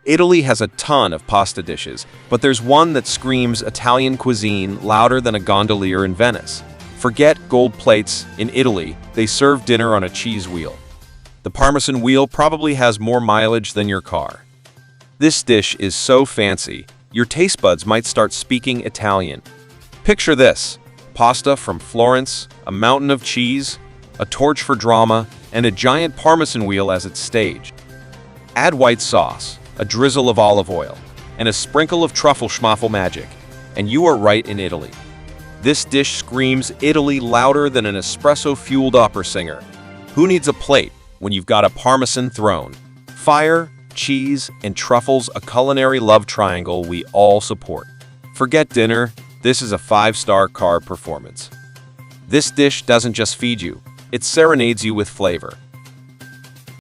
Italy has a ton of pasta dishes, but there's one that screams Italian cuisine louder than a gondolier in Venice. Forget gold plates. In Italy, they serve dinner on a cheese wheel. The Parmesan wheel probably has more mileage than your car. This dish is so fancy, your taste buds might start speaking Italian. Picture this: pasta from Florence, a mountain of cheese, a torch for drama, and a giant Parmesan wheel as its stage. Add white sauce, a drizzle of olive oil, and a sprinkle of truffle schmaffle magic, and you are right in Italy. This dish screams Italy louder than an espresso-fueled opera singer. Who needs a plate when you've got a Parmesan throne? Fire, cheese, and truffles, a culinary love triangle we all support. Forget dinner, this is a 5-star carb performance. This dish doesn't just feed you, it serenades you with flavor.